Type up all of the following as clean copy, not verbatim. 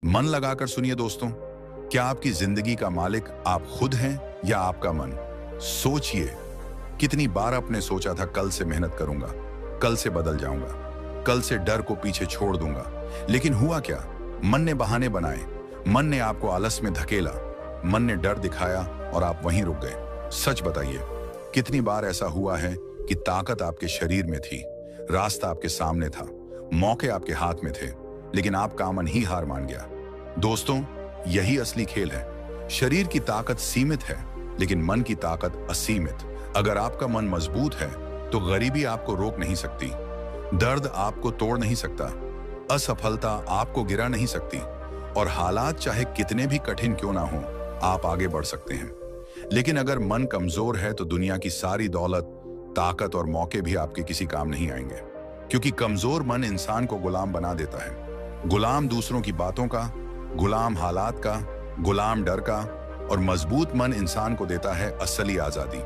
मन लगाकर सुनिए दोस्तों। क्या आपकी जिंदगी का मालिक आप खुद हैं या आपका मन? सोचिए, कितनी बार आपने सोचा था कल से मेहनत करूंगा, कल से बदल जाऊंगा, कल से डर को पीछे छोड़ दूंगा, लेकिन हुआ क्या? मन ने बहाने बनाए, मन ने आपको आलस में धकेला, मन ने डर दिखाया और आप वहीं रुक गए। सच बताइए, कितनी बार ऐसा हुआ है कि ताकत आपके शरीर में थी, रास्ता आपके सामने था, मौके आपके हाथ में थे, लेकिन आपका मन ही हार मान गया। दोस्तों, यही असली खेल है। शरीर की ताकत सीमित है, लेकिन मन की ताकत असीमित। अगर आपका मन मजबूत है तो गरीबी आपको रोक नहीं सकती, दर्द आपको तोड़ नहीं सकता, असफलता आपको गिरा नहीं सकती, और हालात चाहे कितने भी कठिन क्यों ना हो, आप आगे बढ़ सकते हैं। लेकिन अगर मन कमजोर है तो दुनिया की सारी दौलत, ताकत और मौके भी आपके किसी काम नहीं आएंगे, क्योंकि कमजोर मन इंसान को गुलाम बना देता है। गुलाम दूसरों की बातों का, गुलाम हालात का, गुलाम डर का। और मजबूत मन इंसान को देता है असली आजादी।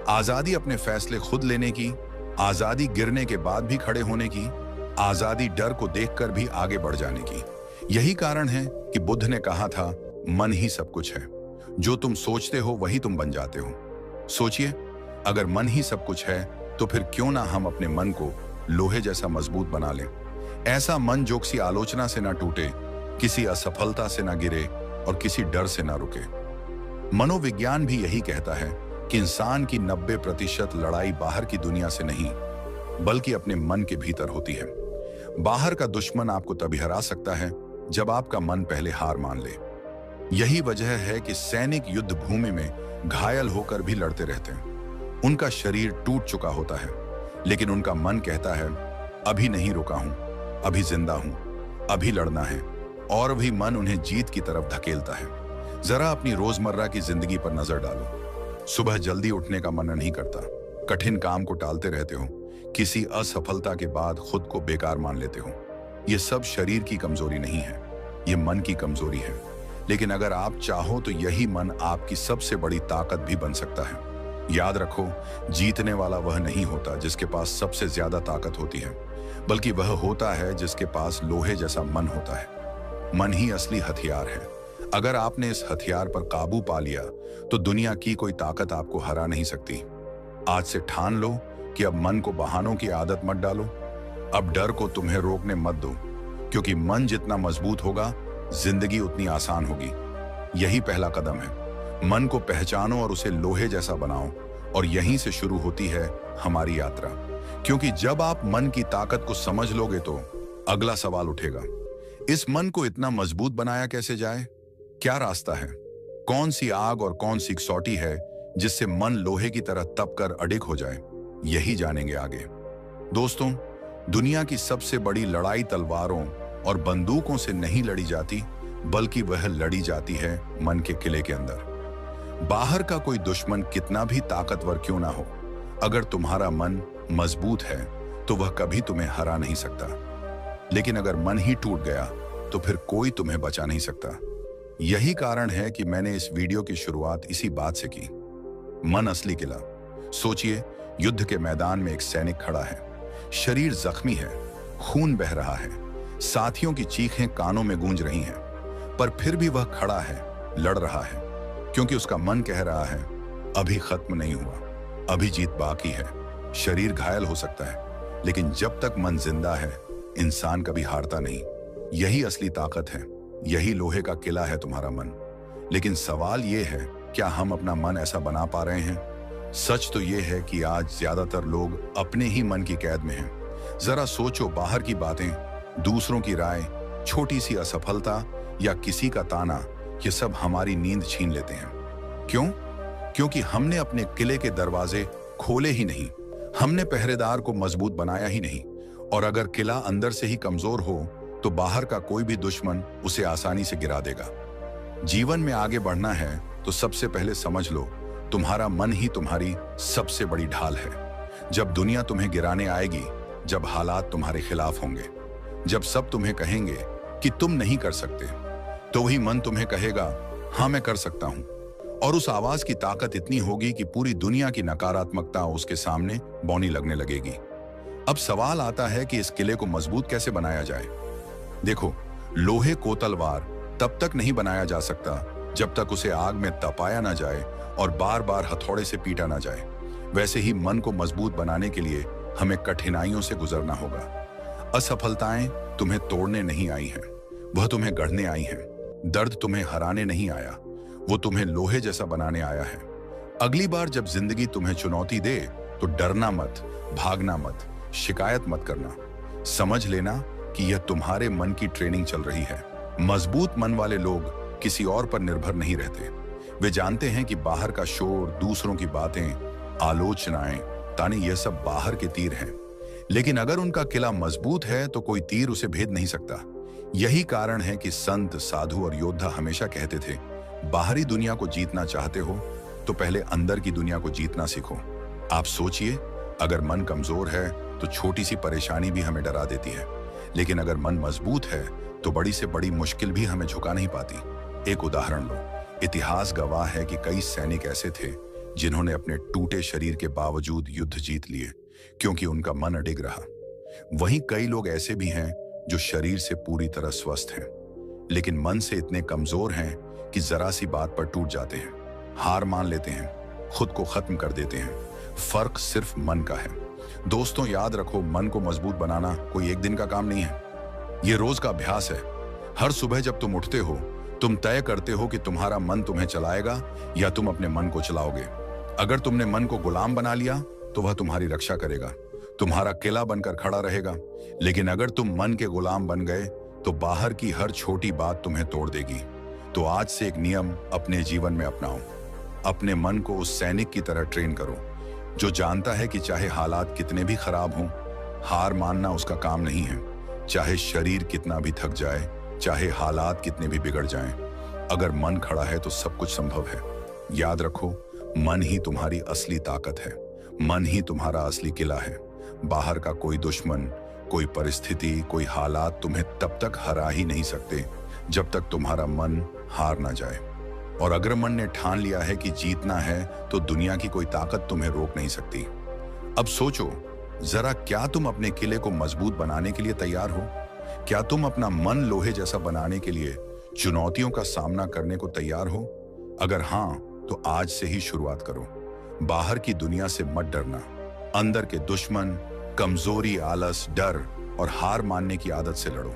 आजादी अपने फैसले खुद लेने की, आजादी गिरने के बाद भी खड़े होने की, आजादी डर को देखकर भी आगे बढ़ जाने की। यही कारण है कि बुद्ध ने कहा था, मन ही सब कुछ है, जो तुम सोचते हो वही तुम बन जाते हो। सोचिए, अगर मन ही सब कुछ है तो फिर क्यों ना हम अपने मन को लोहे जैसा मजबूत बना लें। ऐसा मन जो किसी आलोचना से ना टूटे, किसी असफलता से ना गिरे और किसी डर से ना रुके। मनोविज्ञान भी यही कहता है कि इंसान की 90% लड़ाई बाहर की दुनिया से नहीं, बल्कि अपने मन के भीतर होती है। बाहर का दुश्मन आपको तभी हरा सकता है जब आपका मन पहले हार मान ले। यही वजह है कि सैनिक युद्ध भूमि में घायल होकर भी लड़ते रहते हैं। उनका शरीर टूट चुका होता है, लेकिन उनका मन कहता है, अभी नहीं रुका हूं, अभी जिंदा हूं, अभी लड़ना है। और भी मन उन्हें जीत की तरफ धकेलता है। जरा अपनी रोजमर्रा की जिंदगी पर नजर डालो। सुबह जल्दी उठने का मन नहीं करता, कठिन काम को टालते रहते हो, किसी असफलता के बाद खुद को बेकार मान लेते हो। यह सब शरीर की कमजोरी नहीं है, यह मन की कमजोरी है। लेकिन अगर आप चाहो तो यही मन आपकी सबसे बड़ी ताकत भी बन सकता है। याद रखो, जीतने वाला वह नहीं होता जिसके पास सबसे ज्यादा ताकत होती है, बल्कि वह होता है जिसके पास लोहे जैसा मन होता है। मन ही असली हथियार है। अगर आपने इस हथियार पर काबू पा लिया तो दुनिया की कोई ताकत आपको हरा नहीं सकती। आज से ठान लो कि अब मन को बहानों की आदत मत डालो। अब डर को तुम्हें रोकने मत दो, क्योंकि मन जितना मजबूत होगा, जिंदगी उतनी आसान होगी। यही पहला कदम है। मन को पहचानो और उसे लोहे जैसा बनाओ, और यहीं से शुरू होती है हमारी यात्रा। क्योंकि जब आप मन की ताकत को समझ लोगे तो अगला सवाल उठेगा, इस मन को इतना मजबूत बनाया कैसे जाए? क्या रास्ता है? कौन सी आग और कौन सी कसौटी है जिससे मन लोहे की तरह तप कर अडिग हो जाए? यही जानेंगे आगे। दोस्तों, दुनिया की सबसे बड़ी लड़ाई तलवारों और बंदूकों से नहीं लड़ी जाती, बल्कि वह लड़ी जाती है मन के किले के अंदर। बाहर का कोई दुश्मन कितना भी ताकतवर क्यों ना हो, अगर तुम्हारा मन मजबूत है तो वह कभी तुम्हें हरा नहीं सकता। लेकिन अगर मन ही टूट गया तो फिर कोई तुम्हें बचा नहीं सकता। यही कारण है कि मैंने इस वीडियो की शुरुआत इसी बात से की। मन असली किला। सोचिए, युद्ध के मैदान में एक सैनिक खड़ा है, शरीर जख्मी है, खून बह रहा है, साथियों की चीखें कानों में गूंज रही हैं, पर फिर भी वह खड़ा है, लड़ रहा है, क्योंकि उसका मन कह रहा है, अभी खत्म नहीं हुआ, अभी जीत बाकी है। शरीर घायल हो सकता है, लेकिन जब तक मन जिंदा है, इंसान कभी हारता नहीं। यही असली ताकत है, यही लोहे का किला है तुम्हारा मन। लेकिन सवाल यह है, क्या हम अपना मन ऐसा बना पा रहे हैं? सच तो यह है कि आज ज्यादातर लोग अपने ही मन की कैद में हैं। जरा सोचो, बाहर की बातें, दूसरों की राय, छोटी सी असफलता या किसी का ताना, ये सब हमारी नींद छीन लेते हैं। क्यों? क्योंकि हमने अपने किले के दरवाजे खोले ही नहीं, हमने पहरेदार को मजबूत बनाया ही नहीं। और अगर किला अंदर से ही कमजोर हो तो बाहर का कोई भी दुश्मन उसे आसानी से गिरा देगा। जीवन में आगे बढ़ना है तो सबसे पहले समझ लो, तुम्हारा मन ही तुम्हारी सबसे बड़ी ढाल है। जब दुनिया तुम्हें गिराने आएगी, जब हालात तुम्हारे खिलाफ होंगे, जब सब तुम्हें कहेंगे कि तुम नहीं कर सकते, तो वही मन तुम्हें कहेगा, हाँ मैं कर सकता हूं। और उस आवाज की ताकत इतनी होगी कि पूरी दुनिया की नकारात्मकता उसके सामने बौनी लगने लगेगी। अब सवाल आता है कि इस किले को मजबूत कैसे बनाया जाए। देखो, लोहे को तलवार तब तक नहीं बनाया जा सकता जब तक उसे आग में तपाया ना जाए और बार बार हथौड़े से पीटा ना जाए। वैसे ही मन को मजबूत बनाने के लिए हमें कठिनाइयों से गुजरना होगा। असफलताएं तुम्हें तोड़ने नहीं आई हैं, वह तुम्हें गढ़ने आई हैं। दर्द तुम्हें हराने नहीं आया, वो तुम्हें लोहे जैसा बनाने आया है। अगली बार जब जिंदगी तुम्हें चुनौती दे तो डरना मत, भागना मत, शिकायत मत करना। समझ लेना कि यह तुम्हारे मन की ट्रेनिंग चल रही है। मजबूत मन वाले लोग किसी और पर निर्भर नहीं रहते। वे जानते हैं कि बाहर का शोर, दूसरों की बातें, आलोचनाएं, ताने यह सब बाहर के तीर हैं। लेकिन अगर उनका किला मजबूत है तो कोई तीर उसे भेद नहीं सकता। यही कारण है कि संत, साधु और योद्धा हमेशा कहते थे, बाहरी दुनिया को जीतना चाहते हो तो पहले अंदर की दुनिया को जीतना सीखो। आप सोचिए, अगर मन कमजोर है तो छोटी सी परेशानी भी हमें डरा देती है, लेकिन अगर मन मजबूत है तो बड़ी से बड़ी मुश्किल भी हमें झुका नहीं पाती। एक उदाहरण लो। इतिहास गवाह है कि कई सैनिक ऐसे थे जिन्होंने अपने टूटे शरीर के बावजूद युद्ध जीत लिए, क्योंकि उनका मन अडिग रहा। वहीं कई लोग ऐसे भी हैं जो शरीर से पूरी तरह स्वस्थ हैं, लेकिन मन से इतने कमजोर हैं कि जरा सी बात पर टूट जाते हैं, हार मान लेते हैं, खुद को खत्म कर देते हैं। फर्क सिर्फ मन का है। दोस्तों, याद रखो, मन को मजबूत बनाना कोई एक दिन का काम नहीं है, ये रोज का अभ्यास है। हर सुबह जब तुम उठते हो, तुम तय करते हो कि तुम्हारा मन तुम्हें चलाएगा या तुम अपने मन को चलाओगे। अगर तुमने मन को गुलाम बना लिया तो वह तुम्हारी रक्षा करेगा, तुम्हारा किला बनकर खड़ा रहेगा। लेकिन अगर तुम मन के गुलाम बन गए तो बाहर की हर छोटी बात तुम्हें तोड़ देगी। तो आज से एक नियम अपने जीवन में अपनाओ। अपने मन को उस सैनिक की तरह ट्रेन करो जो जानता है कि चाहे हालात कितने भी खराब हों, हार मानना उसका काम नहीं है। चाहे शरीर कितना भी थक जाए, चाहे हालात कितने भी बिगड़ जाएं, अगर मन खड़ा है तो सब कुछ संभव है। याद रखो, मन ही तुम्हारी असली ताकत है, मन ही तुम्हारा असली किला है। बाहर का कोई दुश्मन, कोई परिस्थिति, कोई हालात तुम्हें तब तक हरा ही नहीं सकते जब तक तुम्हारा मन हार ना जाए। और अगर मन ने ठान लिया है कि जीतना है तो दुनिया की कोई ताकत तुम्हें रोक नहीं सकती। अब सोचो जरा, क्या तुम अपने किले को मजबूत बनाने के लिए तैयार हो? क्या तुम अपना मन लोहे जैसा बनाने के लिए चुनौतियों का सामना करने को तैयार हो? अगर हाँ, तो आज से ही शुरुआत करो। बाहर की दुनिया से मत डरना। अंदर के दुश्मन, कमजोरी, आलस, डर और हार मानने की आदत से लड़ो।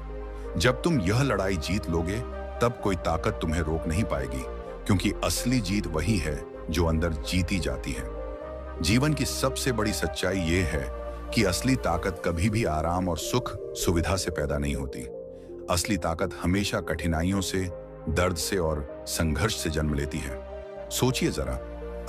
जब तुम यह लड़ाई जीत लोगे तब कोई ताकत तुम्हें रोक नहीं पाएगी, क्योंकि असली जीत वही है जो अंदर जीती जाती है। जीवन की सबसे बड़ी सच्चाई यह है कि असली ताकत कभी भी आराम और सुख सुविधा से पैदा नहीं होती। असली ताकत हमेशा कठिनाइयों से, दर्द से और संघर्ष से जन्म लेती है। सोचिए जरा,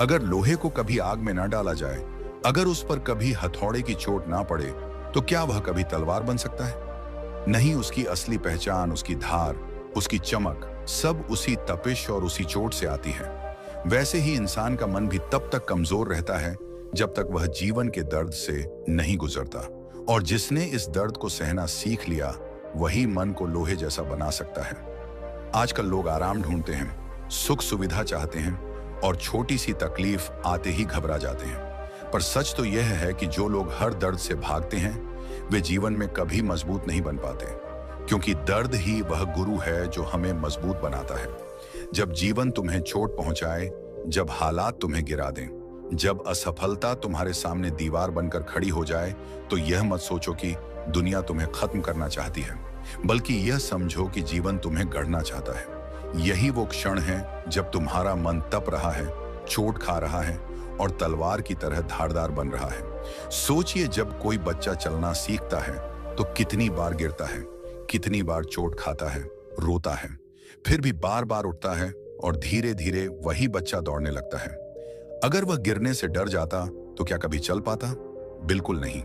अगर लोहे को कभी आग में ना डाला जाए, अगर उस पर कभी हथौड़े की चोट ना पड़े, तो क्या वह कभी तलवार बन सकता है? नहीं, उसकी असली पहचान, उसकी धार, उसकी चमक सब उसी तपिश और उसी चोट से आती है। वैसे ही इंसान का मन भी तब तक कमजोर रहता है जब तक वह जीवन के दर्द से नहीं गुजरता। और जिसने इस दर्द को सहना सीख लिया, वही मन को लोहे जैसा बना सकता है। आजकल लोग आराम ढूंढते हैं, सुख सुविधा चाहते हैं और छोटी सी तकलीफ आते ही घबरा जाते हैं। पर सच तो यह है कि जो लोग हर दर्द से भागते हैं, वे जीवन में कभी मजबूत नहीं बन पाते, क्योंकि दर्द ही वह गुरु है जो हमें मजबूत बनाता है। जब जीवन तुम्हें चोट पहुंचाए, जब हालात तुम्हें गिरा दें, जब असफलता तुम्हारे सामने दीवार बनकर खड़ी हो जाए, तो यह मत सोचो कि दुनिया तुम्हें खत्म करना चाहती है, बल्कि यह समझो कि जीवन तुम्हें गढ़ना चाहता है। यही वो क्षण है जब तुम्हारा मन तप रहा है, चोट खा रहा है और तलवार की तरह धारदार बन रहा है। सोचिए, जब कोई बच्चा चलना सीखता है तो कितनी बार गिरता है, कितनी बार चोट खाता है, रोता है, फिर भी बार बार उठता है और धीरे धीरे वही बच्चा दौड़ने लगता है। अगर वह गिरने से डर जाता तो क्या कभी चल पाता? बिल्कुल नहीं।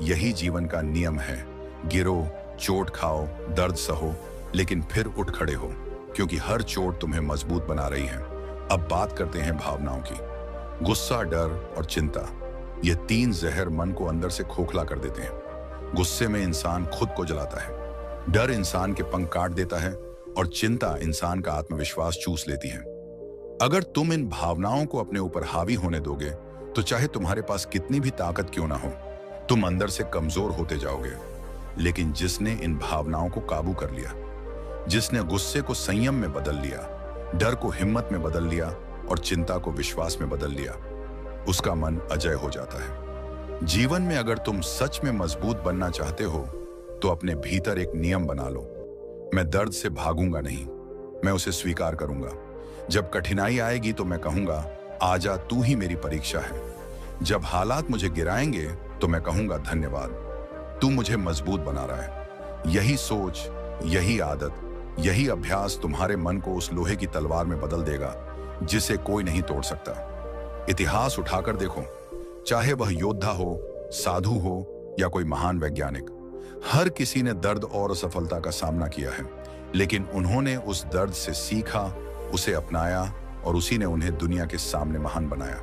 यही जीवन का नियम है। गिरो, चोट खाओ, दर्द सहो, लेकिन फिर उठ खड़े हो, क्योंकि हर चोट तुम्हें मजबूत बना रही है। अब बात करते हैं भावनाओं की। गुस्सा, डर और चिंता, ये तीन जहर मन को अंदर से खोखला कर देते हैं। गुस्से में इंसान खुद को जलाता है, डर इंसान के पंख काट देता है और चिंता इंसान का आत्मविश्वास चूस लेती है। अगर तुम इन भावनाओं को अपने ऊपर हावी होने दोगे तो चाहे तुम्हारे पास कितनी भी ताकत क्यों ना हो, तुम अंदर से कमजोर होते जाओगे। लेकिन जिसने इन भावनाओं को काबू कर लिया, जिसने गुस्से को संयम में बदल लिया, डर को हिम्मत में बदल लिया और चिंता को विश्वास में बदल लिया, उसका मन अजय हो जाता है। जीवन में अगर तुम सच में मजबूत बनना चाहते हो तो अपने भीतर एक नियम बना लो। मैं दर्द से भागूंगा नहीं, मैं उसे स्वीकार करूंगा। जब कठिनाई आएगी तो मैं कहूंगा, आजा तू ही मेरी परीक्षा है। जब हालात मुझे गिराएंगे तो मैं कहूंगा, धन्यवाद, तू मुझे मजबूत बना रहा है। यही सोच, यही आदत, यही अभ्यास तुम्हारे मन को उस लोहे की तलवार में बदल देगा जिसे कोई नहीं तोड़ सकता। इतिहास उठाकर देखो, चाहे वह योद्धा हो, साधु हो या कोई महान वैज्ञानिक, हर किसी ने दर्द और असफलता का सामना किया है, लेकिन उन्होंने उस दर्द से सीखा, उसे अपनाया और उसी ने उन्हें दुनिया के सामने महान बनाया।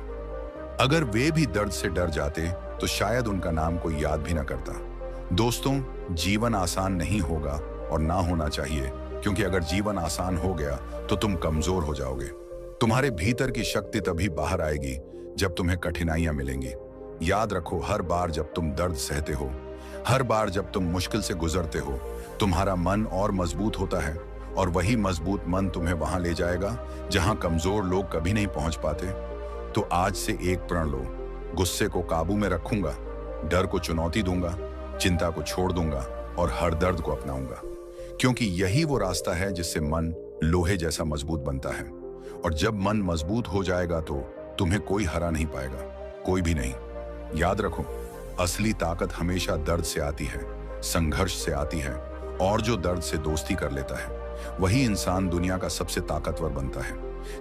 अगर वे भी दर्द से डर जाते तो शायद उनका नाम कोई याद भी ना करता। दोस्तों, जीवन आसान नहीं होगा और ना होना चाहिए, क्योंकि अगर जीवन आसान हो गया तो तुम कमजोर हो जाओगे। तुम्हारे भीतर की शक्ति तभी बाहर आएगी जब तुम्हें कठिनाइयां मिलेंगी। याद रखो, हर बार जब तुम दर्द सहते हो, हर बार जब तुम मुश्किल से गुजरते हो, तुम्हारा मन और मजबूत होता है और वही मजबूत मन तुम्हें वहां ले जाएगा जहां कमजोर लोग कभी नहीं पहुंच पाते। तो आज से एक प्रण लो, गुस्से को काबू में रखूंगा, डर को चुनौती दूंगा, चिंता को छोड़ दूंगा और हर दर्द को अपनाऊंगा, क्योंकि यही वो रास्ता है जिससे मन लोहे जैसा मजबूत बनता है। और जब मन मजबूत हो जाएगा तो तुम्हें कोई हरा नहीं पाएगा, कोई भी नहीं। याद रखो, असली ताकत हमेशा दर्द से आती है, संघर्ष से आती है, और जो दर्द से दोस्ती कर लेता है वही इंसान दुनिया का सबसे ताकतवर बनता है।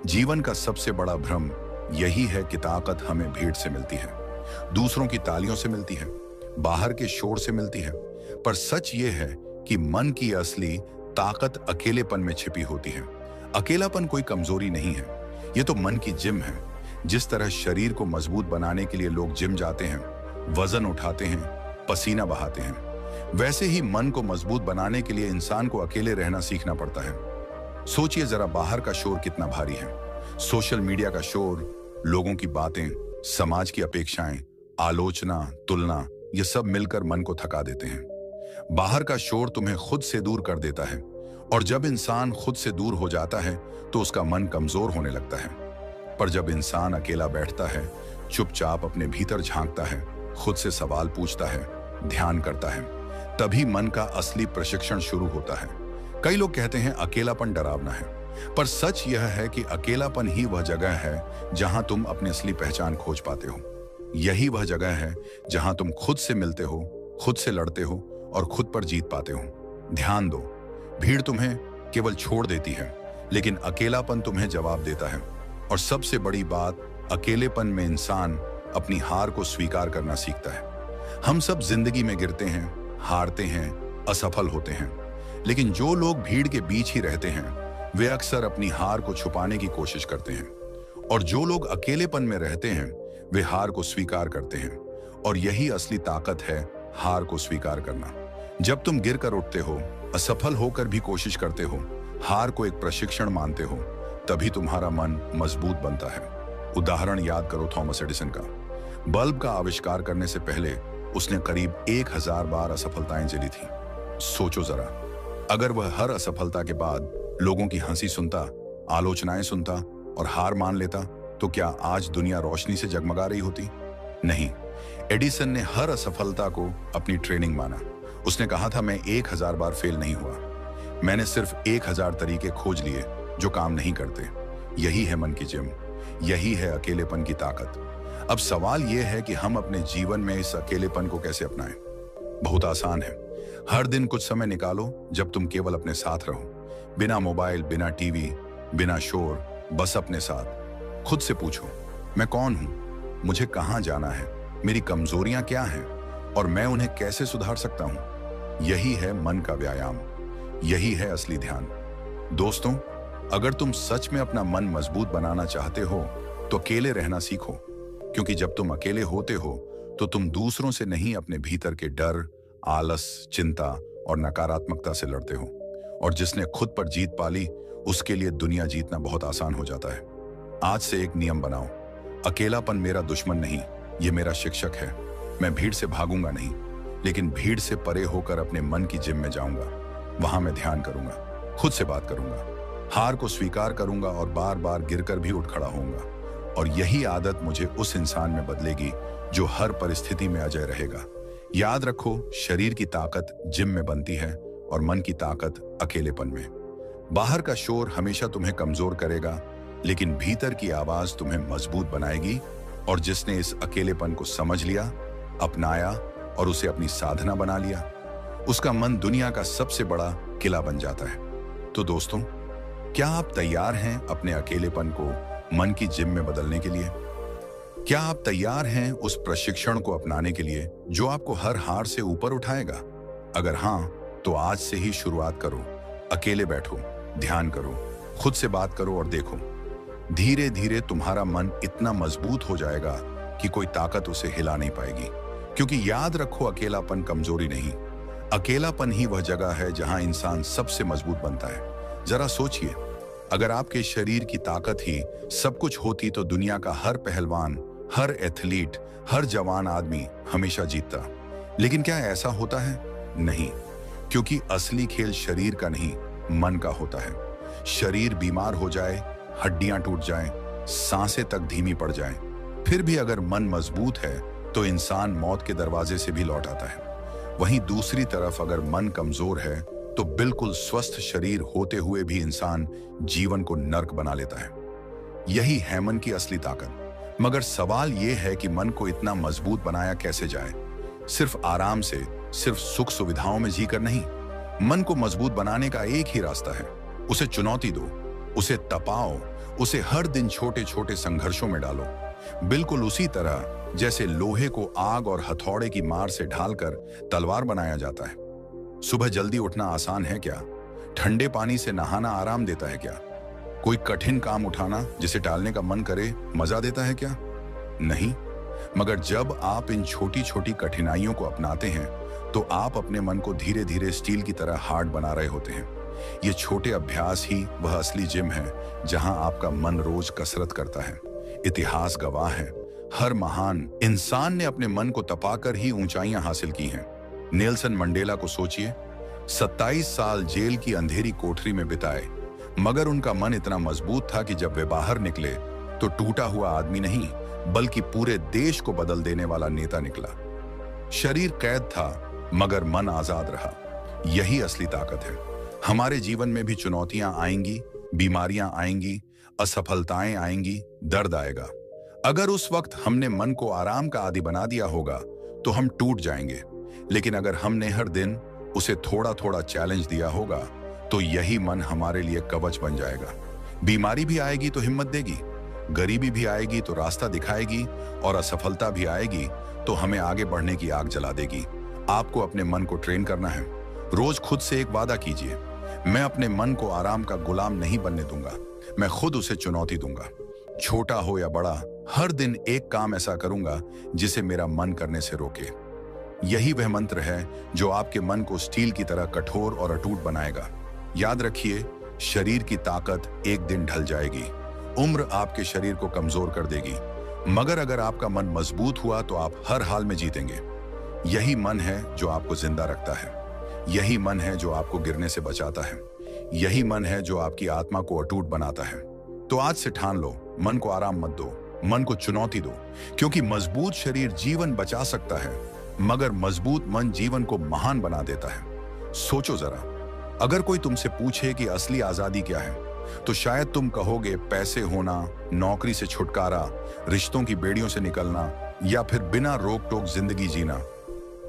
जीवन का सबसे बड़ा भ्रम यही है कि ताकत हमें भीड़ से मिलती है, दूसरों की तालियों से मिलती है, बाहर के शोर से मिलती है, पर सच ये है कि मन की असली ताकत अकेलेपन में छिपी होती है। अकेलापन कोई कमजोरी नहीं है, ये तो मन की जिम है। जिस तरह शरीर को मजबूत बनाने के लिए लोग जिम जाते हैं, वजन उठाते हैं, पसीना बहाते हैं, वैसे ही मन को मजबूत बनाने के लिए इंसान को अकेले रहना सीखना पड़ता है। सोचिए जरा, बाहर का शोर कितना भारी है, सोशल मीडिया का शोर, लोगों की बातें, समाज की अपेक्षाएं, आलोचना, तुलना, ये सब मिलकर मन को थका देते हैं। बाहर का शोर तुम्हें खुद से दूर कर देता है, और जब इंसान खुद से दूर हो जाता है तो उसका मन कमजोर होने लगता है। पर जब इंसान अकेला बैठता है, चुपचाप अपने भीतर झांकता है, खुद से सवाल पूछता है, ध्यान करता है, तभी मन का असली प्रशिक्षण शुरू होता है। कई लोग कहते हैं अकेलापन डरावना है, पर सच यह है कि अकेलापन ही वह जगह है जहां तुम अपनी असली पहचान खोज पाते हो। यही वह जगह है जहां तुम खुद से मिलते हो, खुद से लड़ते हो और खुद पर जीत पाते हो। ध्यान दो, भीड़ तुम्हें केवल छोड़ देती है, लेकिन अकेलापन तुम्हें जवाब देता है। और सबसे बड़ी बात, अकेलेपन में इंसान अपनी हार को स्वीकार करना सीखता है। हम सब जिंदगी में गिरते हैं, हारते हैं, असफल होते हैं, लेकिन जो लोग भीड़ के बीच ही रहते हैं वे अक्सर अपनी हार को छुपाने की कोशिश करते हैं, और जो लोग अकेलेपन में रहते हैं वे हार को स्वीकार करते हैं। और यही असली ताकत है, हार को स्वीकार करना। जब तुम गिर कर उठते हो, असफल होकर भी कोशिश करते हो, हार को एक प्रशिक्षण मानते हो, तभी तुम्हारा मन मजबूत बनता है। उदाहरण याद करो थॉमस एडिसन का। बल्ब का आविष्कार करने से पहले उसने करीब 1000 बार असफलताएं झेली थी। सोचो जरा, अगर वह हर असफलता के बाद लोगों की हंसी सुनता, आलोचनाएं सुनता और हार मान लेता, तो क्या आज दुनिया रोशनी से जगमगा रही होती? नहीं। एडिसन ने हर असफलता को अपनी ट्रेनिंग माना। उसने कहा था, मैं 1000 बार फेल नहीं हुआ, मैंने सिर्फ 1000 तरीके खोज लिए जो काम नहीं करते। यही है मन की जिम, यही है अकेलेपन की ताकत। अब सवाल यह है कि हम अपने जीवन में इस अकेलेपन को कैसे अपनाएं? बहुत आसान है। हर दिन कुछ समय निकालो जब तुम केवल अपने साथ रहो, बिना मोबाइल, बिना टीवी, बिना शोर, बस अपने साथ। खुद से पूछो, मैं कौन हूं, मुझे कहां जाना है, मेरी कमजोरियां क्या हैं और मैं उन्हें कैसे सुधार सकता हूं। यही है मन का व्यायाम, यही है असली ध्यान। दोस्तों, अगर तुम सच में अपना मन मजबूत बनाना चाहते हो तो अकेले रहना सीखो, क्योंकि जब तुम अकेले होते हो तो तुम दूसरों से नहीं, अपने भीतर के डर, आलस, चिंता और नकारात्मकता से लड़ते हो। और जिसने खुद पर जीत पाली उसके लिए दुनिया जीतना बहुत आसान हो जाता है। आज से एक नियम बनाओ, अकेलापन मेरा दुश्मन नहीं, ये मेरा शिक्षक है। मैं भीड़ से भागूंगा नहीं, लेकिन भीड़ से परे होकर अपने मन की जिम में जाऊंगा। वहां मैं ध्यान करूंगा, खुद से बात करूंगा, हार को स्वीकार करूंगा और बार बार गिरकर भी उठ खड़ा होऊंगा। और यही आदत मुझे उस इंसान में बदलेगी जो हर परिस्थिति में अजय रहेगा। याद रखो, शरीर की ताकत जिम में बनती है और मन की ताकत अकेलेपन में। बाहर का शोर हमेशा तुम्हें कमजोर करेगा, लेकिन भीतर की आवाज तुम्हें मजबूत बनाएगी। और जिसने इस अकेलेपन को समझ लिया, अपनाया और उसे अपनी साधना बना लिया, उसका मन दुनिया का सबसे बड़ा किला बन जाता है। तो दोस्तों, क्या आप तैयार हैं अपने अकेलेपन को मन की जिम में बदलने के लिए? क्या आप तैयार हैं उस प्रशिक्षण को अपनाने के लिए जो आपको हर हार से ऊपर उठाएगा? अगर हां, तो आज से ही शुरुआत करो। अकेले बैठो, ध्यान करो, खुद से बात करो और देखो, धीरे धीरे तुम्हारा मन इतना मजबूत हो जाएगा कि कोई ताकत उसे हिला नहीं पाएगी। क्योंकि याद रखो, अकेलापन कमजोरी नहीं, अकेलापन ही वह जगह है जहां इंसान सबसे मजबूत बनता है। जरा सोचिए, अगर आपके शरीर की ताकत ही सब कुछ होती तो दुनिया का हर पहलवान, हर एथलीट, हर जवान आदमी हमेशा जीतता। लेकिन क्या ऐसा होता है? नहीं, क्योंकि असली खेल शरीर का नहीं, मन का होता है। शरीर बीमार हो जाए, हड्डियां टूट जाएं, सांसें तक धीमी पड़ जाएं, फिर भी अगर मन मजबूत है तो इंसान मौत के दरवाजे से भी लौट आता है। वहीं दूसरी तरफ अगर मन कमजोर है तो बिल्कुल स्वस्थ शरीर होते हुए भी इंसान जीवन को नर्क बना लेता है। यही है मन की असली ताकत। मगर सवाल यह है कि मन को इतना मजबूत बनाया कैसे जाए? सिर्फ आराम से, सिर्फ सुख सुविधाओं में जीकर नहीं। मन को मजबूत बनाने का एक ही रास्ता है, उसे चुनौती दो, उसे तपाओ, उसे हर दिन छोटे छोटे संघर्षों में डालो। बिल्कुल उसी तरह जैसे लोहे को आग और हथौड़े की मार से ढालकर तलवार बनाया जाता है। सुबह जल्दी उठना आसान है क्या? ठंडे पानी से नहाना आराम देता है क्या? कोई कठिन काम उठाना जिसे टालने का मन करे मजा देता है क्या? नहीं। मगर जब आप इन छोटी छोटी कठिनाइयों को अपनाते हैं तो आप अपने मन को धीरे धीरे स्टील की तरह हार्ड बना रहे होते हैं। ये छोटे अभ्यास ही वह असली जिम है जहां आपका मन रोज कसरत करता है। इतिहास गवाह है, हर महान इंसान ने अपने मन को तपाकर ही ऊंचाइयां हासिल की हैं। नेल्सन मंडेला को सोचिए, 27 साल जेल की अंधेरी कोठरी में बिताए, मगर उनका मन इतना मजबूत था कि जब वे बाहर निकले तो टूटा हुआ आदमी नहीं, बल्कि पूरे देश को बदल देने वाला नेता निकला। शरीर कैद था मगर मन आजाद रहा। यही असली ताकत है। हमारे जीवन में भी चुनौतियां आएंगी, बीमारियां आएंगी, असफलताएं आएंगी, दर्द आएगा। अगर उस वक्त हमने मन को आराम का आदी बना दिया होगा तो हम टूट जाएंगे। लेकिन अगर हमने हर दिन उसे थोड़ा थोड़ा चैलेंज दिया होगा तो यही मन हमारे लिए कवच बन जाएगा। बीमारी भी आएगी तो हिम्मत देगी, गरीबी भी आएगी तो रास्ता दिखाएगी, और असफलता भी आएगी तो हमें आगे बढ़ने की आग जला देगी। आपको अपने मन को ट्रेन करना है। रोज खुद से एक वादा कीजिए, मैं अपने मन को आराम का गुलाम नहीं बनने दूंगा, मैं खुद उसे चुनौती दूंगा। छोटा हो या बड़ा, हर दिन एक काम ऐसा करूंगा जिसे मेरा मन करने से रोके। यही वह मंत्र है जो आपके मन को स्टील की तरह कठोर और अटूट बनाएगा। याद रखिए, शरीर की ताकत एक दिन ढल जाएगी, उम्र आपके शरीर को कमजोर कर देगी, मगर अगर आपका मन मजबूत हुआ तो आप हर हाल में जीतेंगे। यही मन है जो आपको जिंदा रखता है, यही मन है जो आपको गिरने से बचाता है, यही मन है जो आपकी आत्मा को अटूट बनाता है। तो आज से ठान लो, मन को आराम मत दो, मन को चुनौती दो, क्योंकि मजबूत शरीर जीवन बचा सकता है, मगर मजबूत मन जीवन को महान बना देता है। सोचो जरा, अगर कोई तुमसे पूछे कि असली आजादी क्या है, तो शायद तुम कहोगे पैसे होना, नौकरी से छुटकारा, रिश्तों की बेड़ियों से निकलना, या फिर बिना रोक टोक जिंदगी जीना।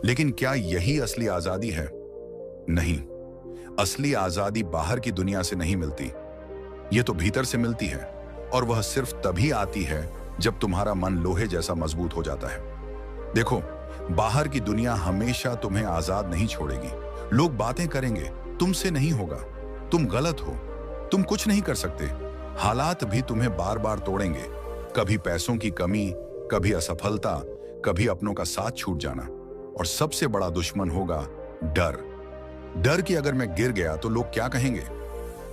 लेकिन क्या यही असली आजादी है? नहीं। असली आजादी बाहर की दुनिया से नहीं मिलती, ये तो भीतर से मिलती है, और वह सिर्फ तभी आती है जब तुम्हारा मन लोहे जैसा मजबूत हो जाता है। देखो, बाहर की दुनिया हमेशा तुम्हें आजाद नहीं छोड़ेगी। लोग बातें करेंगे, तुमसे नहीं होगा, तुम गलत हो, तुम कुछ नहीं कर सकते। हालात भी तुम्हें बार बार तोड़ेंगे, कभी पैसों की कमी, कभी असफलता, कभी अपनों का साथ छूट जाना। और सबसे बड़ा दुश्मन होगा डर। डर कि अगर मैं गिर गया तो लोग क्या कहेंगे,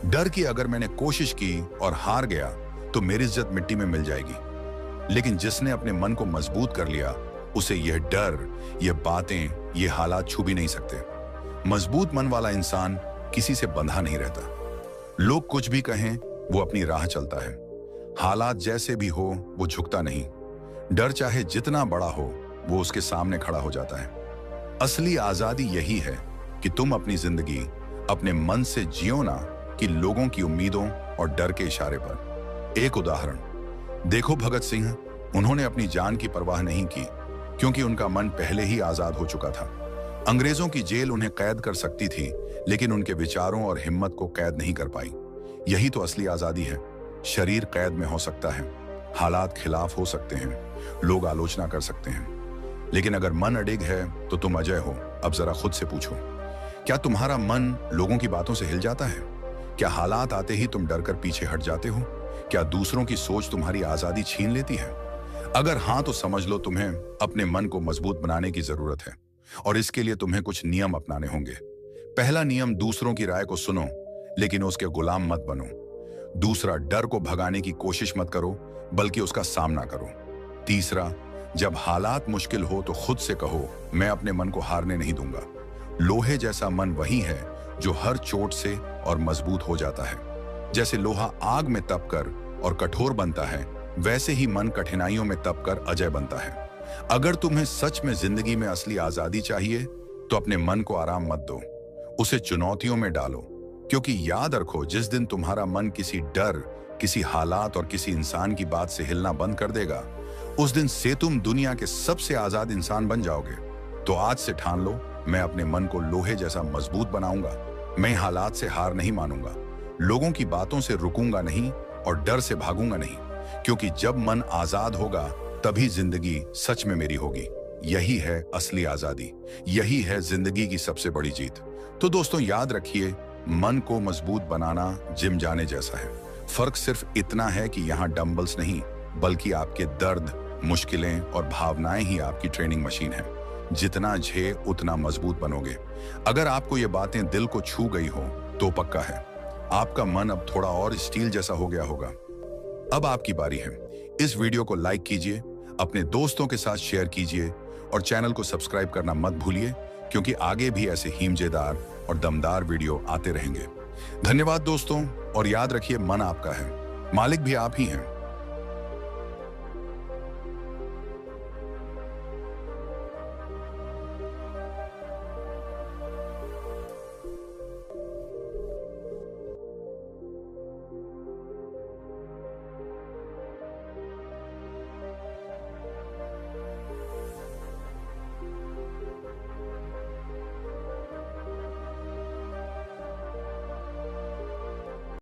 डर कि अगर मैंने कोशिश की और हार गया तो मेरी इज्जत मिट्टी में मिल जाएगी। लेकिन जिसने अपने मन को मजबूत कर लिया, उसे यह डर, ये बातें, ये हालात छू भी नहीं सकते। मजबूत मन वाला इंसान किसी से बंधा नहीं रहता, लोग कुछ भी कहें, वो अपनी राह चलता है। हालात जैसे भी हो, वो झुकता नहीं। डर चाहे जितना बड़ा हो, वो उसके सामने खड़ा हो जाता है। असली आजादी यही है कि तुम अपनी जिंदगी अपने मन से जियो ना कि लोगों की उम्मीदों और डर के इशारे पर। एक उदाहरण देखो, भगत सिंह, उन्होंने अपनी जान की परवाह नहीं की क्योंकि उनका मन पहले ही आजाद हो चुका था। अंग्रेजों की जेल उन्हें कैद कर सकती थी, लेकिन उनके विचारों और हिम्मत को कैद नहीं कर पाई। यही तो असली आजादी है। शरीर कैद में हो सकता है, हालात खिलाफ हो सकते हैं, लोग आलोचना कर सकते हैं, लेकिन अगर मन अडिग है तो तुम अजय हो। अब जरा खुद से पूछो, क्या तुम्हारा मन लोगों की बातों से हिल जाता है? क्या हालात आते ही तुम डरकर पीछे हट जाते हो? क्या दूसरों की सोच तुम्हारी आजादी छीन लेती है? अगर हाँ, तो समझ लो तुम्हें अपने मन को मजबूत बनाने की जरूरत है, और इसके लिए तुम्हें कुछ नियम अपनाने होंगे। पहला नियम, दूसरों की राय को सुनो, लेकिन उसके गुलाम मत बनो। दूसरा, डर को भगाने की कोशिश मत करो, बल्कि उसका सामना करो। तीसरा, जब हालात मुश्किल हो तो खुद से कहो, मैं अपने मन को हारने नहीं दूंगा। लोहे जैसा मन वही है जो हर चोट से और मजबूत हो जाता है। जैसे लोहा आग में तपकर और कठोर बनता है, वैसे ही मन कठिनाइयों में तपकर अजय बनता है। अगर तुम्हें सच में जिंदगी में असली आजादी चाहिए, तो अपने मन को आराम मत दो, उसे चुनौतियों में डालो। क्योंकि याद रखो, जिस दिन तुम्हारा मन किसी डर, किसी हालात और किसी इंसान की बात से हिलना बंद कर देगा, उस दिन से तुम दुनिया के सबसे आजाद इंसान बन जाओगे। तो आज से ठान लो, मैं अपने मन को लोहे जैसा मजबूत बनाऊंगा। मैं हालात से हार नहीं मानूंगा, लोगों की बातों से रुकूंगा नहीं और डर से भागूंगा नहीं। क्योंकि जब मन आजाद होगा, तभी जिंदगी सच में मेरी होगी। यही है असली आजादी, यही है जिंदगी की सबसे बड़ी जीत। तो दोस्तों, याद रखिए, मन को मजबूत बनाना जिम जाने जैसा है। फर्क सिर्फ इतना है कि यहाँ डंबल्स नहीं, बल्कि आपके दर्द, मुश्किलें और भावनाएं ही आपकी ट्रेनिंग मशीन है। जितना झे उतना मजबूत बनोगे। अगर आपको ये बातें दिल को छू गई हो, तो पक्का है आपका मन अब थोड़ा और स्टील जैसा हो गया होगा। अब आपकी बारी है। इस वीडियो को लाइक कीजिए, अपने दोस्तों के साथ शेयर कीजिए और चैनल को सब्सक्राइब करना मत भूलिए, क्योंकि आगे भी ऐसे हीमजेदार और दमदार वीडियो आते रहेंगे। धन्यवाद दोस्तों, और याद रखिए, मन आपका है, मालिक भी आप ही हैं।